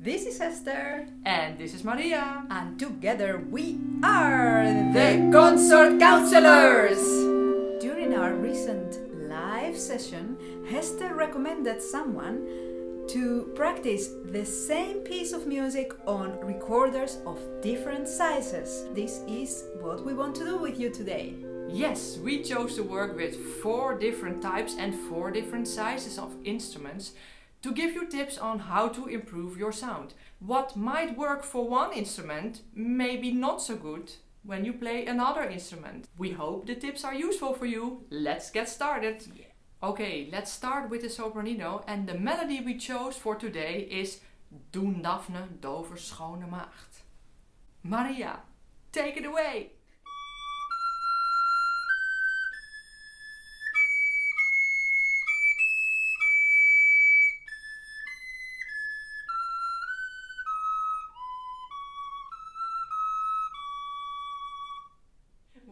This is Esther. And this is Maria. And together we are the Consort Counsellors. During our recent live session, Esther recommended someone to practice the same piece of music on recorders of different sizes. This is what we want to do with you today. Yes, we chose to work with 4 different types and 4 different sizes of instruments to give you tips on how to improve your sound. What might work for one instrument may be not so good when you play another instrument. We hope the tips are useful for you. Let's get started. Okay, let's start with the Sopranino, and the melody we chose for today is Doen Daphne, Dover schone maagd. Maria, take it away!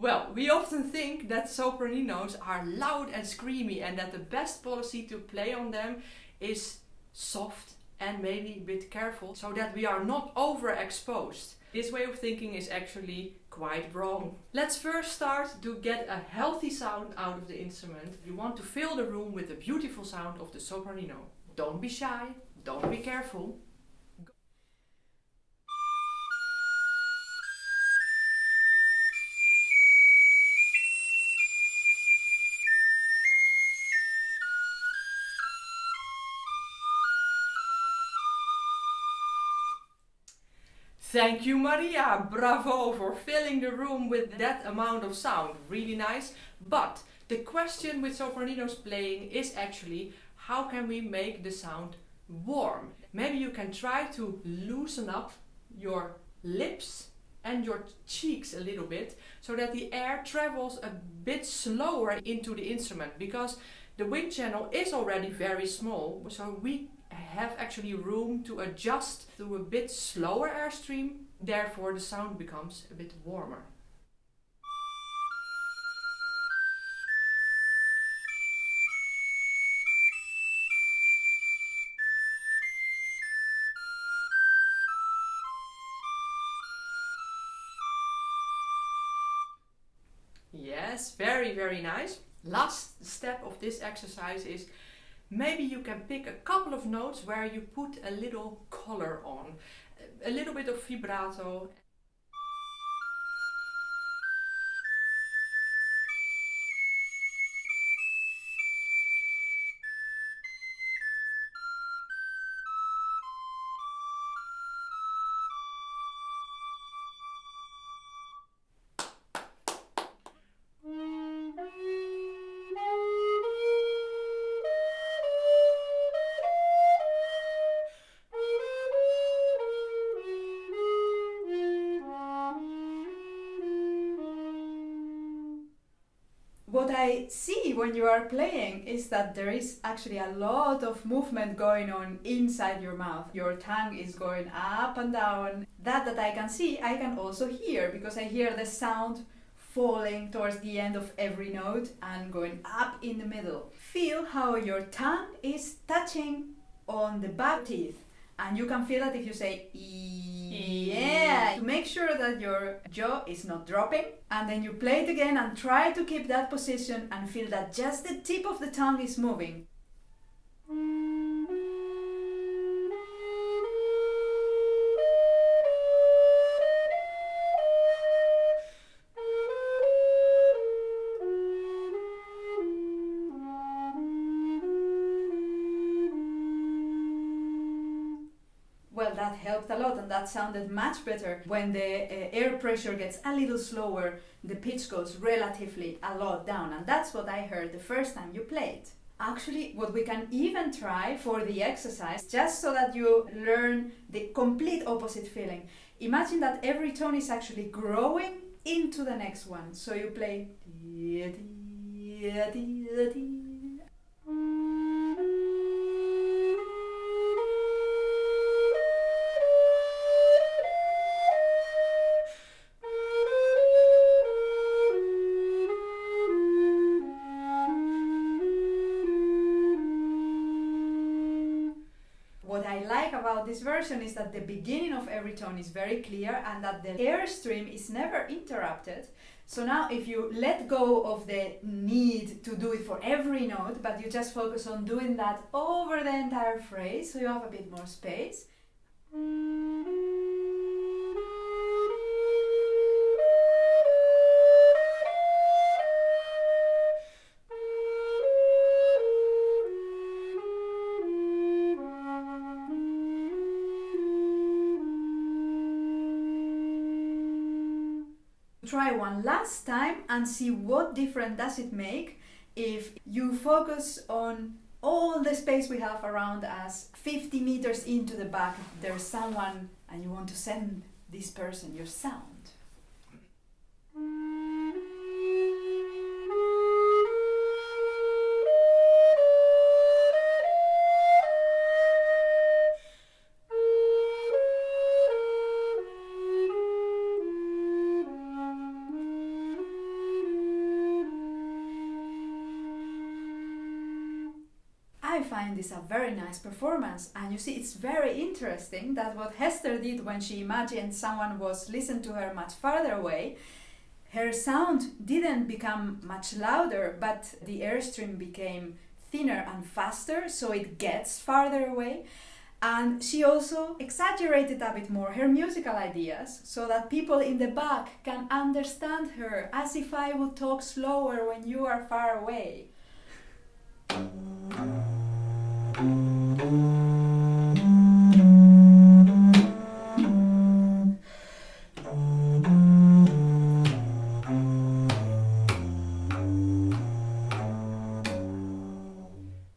Well, we often think that sopraninos are loud and screamy and that the best policy to play on them is soft and maybe a bit careful so that we are not overexposed. This way of thinking is actually quite wrong. Let's first start to get a healthy sound out of the instrument. You want to fill the room with the beautiful sound of the sopranino. Don't be shy, don't be careful. Thank you, Maria. Bravo for filling the room with that amount of sound. Really nice. But the question with sopraninos playing is actually, how can we make the sound warm? Maybe you can try to loosen up your lips and your cheeks a little bit so that the air travels a bit slower into the instrument, because the wind channel is already very small, so we have actually room to adjust to a bit slower airstream. Therefore the sound becomes a bit warmer. Yes, very, very nice. Last step of this exercise is maybe you can pick a couple of notes where you put a little color on, a little bit of vibrato. What I see when you are playing is that there is actually a lot of movement going on inside your mouth. Your tongue is going up and down. That I can see, I can also hear, because I hear the sound falling towards the end of every note and going up in the middle. Feel how your tongue is touching on the back teeth. And you can feel that if you say yeah, to make sure that your jaw is not dropping. And then you play it again and try to keep that position and feel that just the tip of the tongue is moving. Well, that helped a lot, and that sounded much better. When the air pressure gets a little slower, the pitch goes relatively a lot down, and that's what I heard the first time you played. Actually, what we can even try for the exercise, just so that you learn the complete opposite feeling. Imagine that every tone is actually growing into the next one. So you play this version is that the beginning of every tone is very clear and that the airstream is never interrupted. So now if you let go of the need to do it for every note, but you just focus on doing that over the entire phrase, so you have a bit more space. Try one last time and see what difference does it make if you focus on all the space we have around us. 50 meters into the back there's someone and you want to send this person your sound. I find this a very nice performance, and you see it's very interesting that what Hester did when she imagined someone was listening to her much farther away, her sound didn't become much louder, but the airstream became thinner and faster, so it gets farther away. And she also exaggerated a bit more her musical ideas so that people in the back can understand her, as if I would talk slower when you are far away.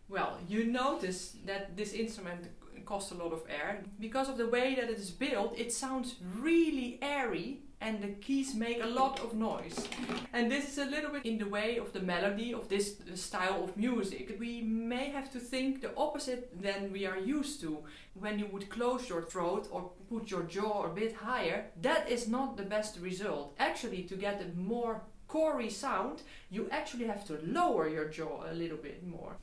Well, you notice that this instrument costs a lot of air. Because of the way that it is built, it sounds really airy and the keys make a lot of noise. And this is a little bit in the way of the melody of this style of music. We may have to think the opposite than we are used to. When you would close your throat or put your jaw a bit higher, that is not the best result. Actually, to get a more chory sound, you actually have to lower your jaw a little bit more.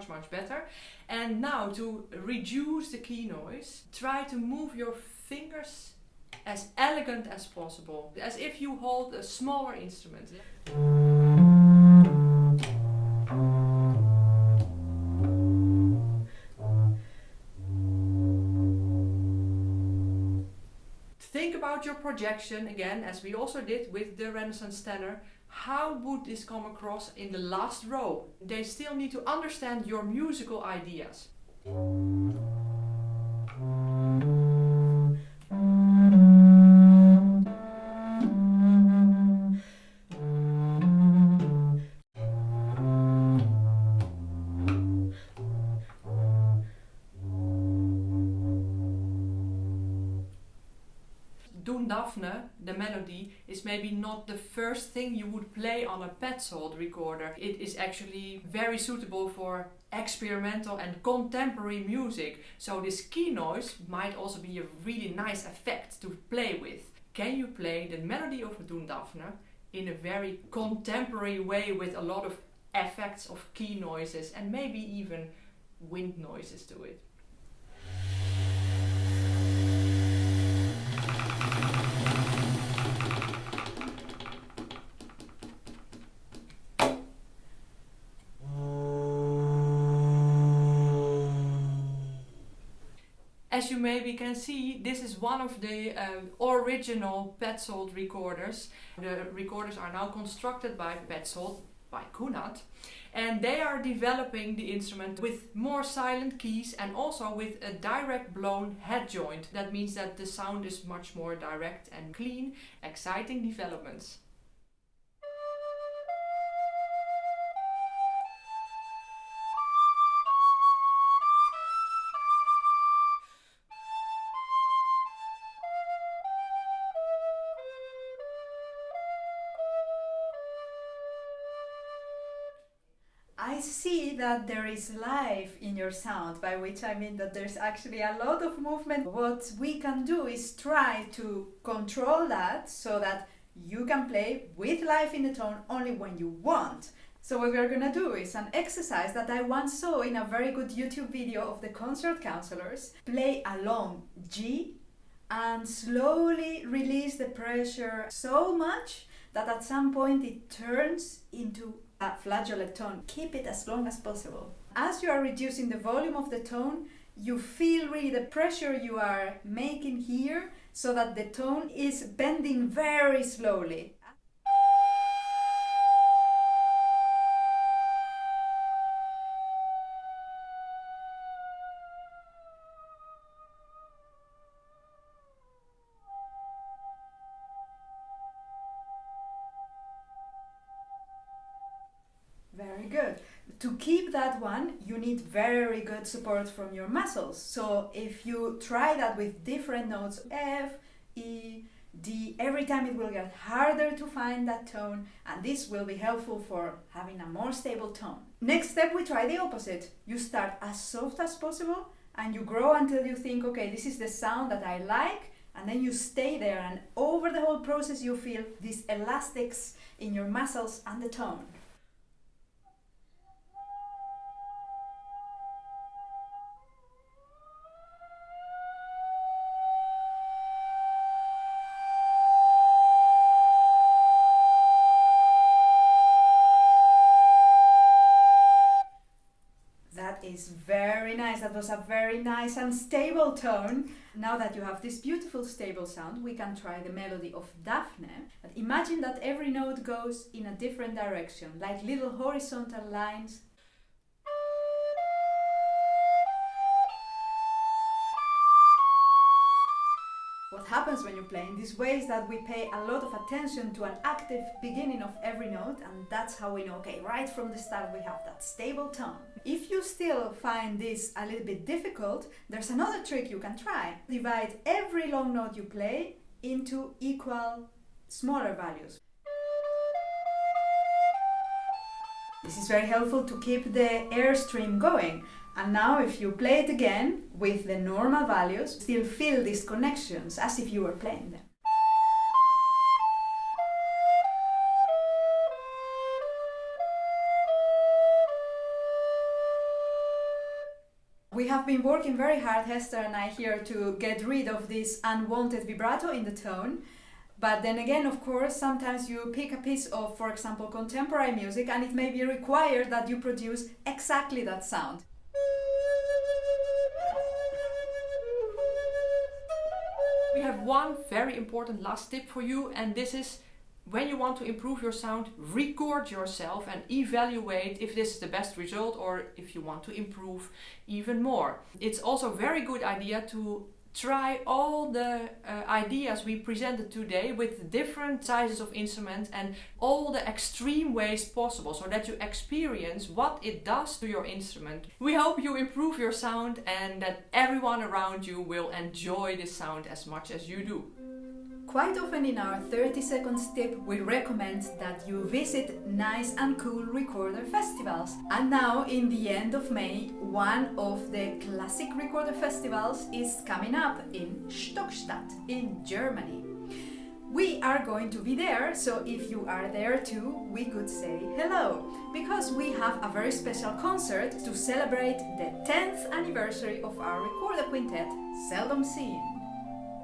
Much better. And now to reduce the key noise, try to move your fingers as elegant as possible, as if you hold a smaller instrument. Think about your projection again, as we also did with the Renaissance tenor. How would this come across in the last row? They still need to understand your musical ideas. Doen Daphne, the melody, is maybe not the first thing you would play on a Paetzold recorder. It is actually very suitable for experimental and contemporary music, so this key noise might also be a really nice effect to play with. Can you play the melody of Doen Daphne in a very contemporary way with a lot of effects of key noises and maybe even wind noises to it? As you maybe can see, this is one of the original Paetzold recorders. The recorders are now constructed by Paetzold, by Kunat, and they are developing the instrument with more silent keys and also with a direct blown head joint. That means that the sound is much more direct and clean, exciting developments. I see that there is life in your sound, by which I mean that there's actually a lot of movement. What we can do is try to control that so that you can play with life in the tone only when you want. So what we're gonna do is an exercise that I once saw in a very good YouTube video of the Consort Counsellors. Play a long G and slowly release the pressure so much that at some point it turns into a flageolet tone. Keep it as long as possible. As you are reducing the volume of the tone, you feel really the pressure you are making here so that the tone is bending very slowly. Very good. To keep that one, you need very good support from your muscles. So if you try that with different notes, F, E, D, every time it will get harder to find that tone, and this will be helpful for having a more stable tone. Next step, we try the opposite. You start as soft as possible and you grow until you think, okay, this is the sound that I like, and then you stay there, and over the whole process you feel these elastics in your muscles and the tone. Is very nice. That was a very nice and stable tone. Now that you have this beautiful stable sound, we can try the melody of Daphne. But imagine that every note goes in a different direction, like little horizontal lines. What happens when you play in this way is that we pay a lot of attention to an active beginning of every note, and that's how we know, okay, right from the start we have that stable tone. If you still find this a little bit difficult, there's another trick you can try. Divide every long note you play into equal smaller values. This is very helpful to keep the airstream going. And now if you play it again with the normal values, still feel these connections as if you were playing them. We have been working very hard, Hester and I, here to get rid of this unwanted vibrato in the tone. But then again, of course, sometimes you pick a piece of, for example, contemporary music, and it may be required that you produce exactly that sound. We have one very important last tip for you, and this is when you want to improve your sound, record yourself and evaluate if this is the best result or if you want to improve even more. It's also a very good idea to try all the ideas we presented today with different sizes of instruments and all the extreme ways possible, so that you experience what it does to your instrument. We hope you improve your sound and that everyone around you will enjoy this sound as much as you do. Quite often in our 30 seconds tip, we recommend that you visit nice and cool recorder festivals. And now in the end of May, one of the classic recorder festivals is coming up in Stockstadt in Germany. We are going to be there, so if you are there too, we could say hello, because we have a very special concert to celebrate the 10th anniversary of our recorder quintet, Seldom Seen.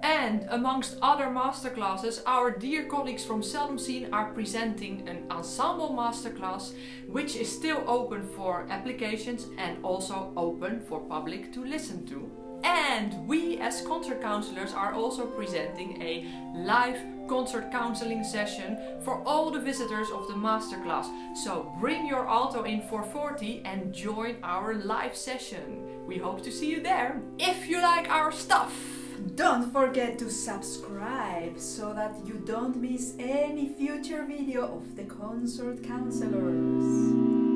And amongst other masterclasses, our dear colleagues from Seldom Seen are presenting an ensemble masterclass, which is still open for applications and also open for public to listen to. And we as concert counselors are also presenting a live concert counseling session for all the visitors of the masterclass. So bring your alto in 440 and join our live session. We hope to see you there. If you like our stuff, don't forget to subscribe so that you don't miss any future video of the Consort Counselors.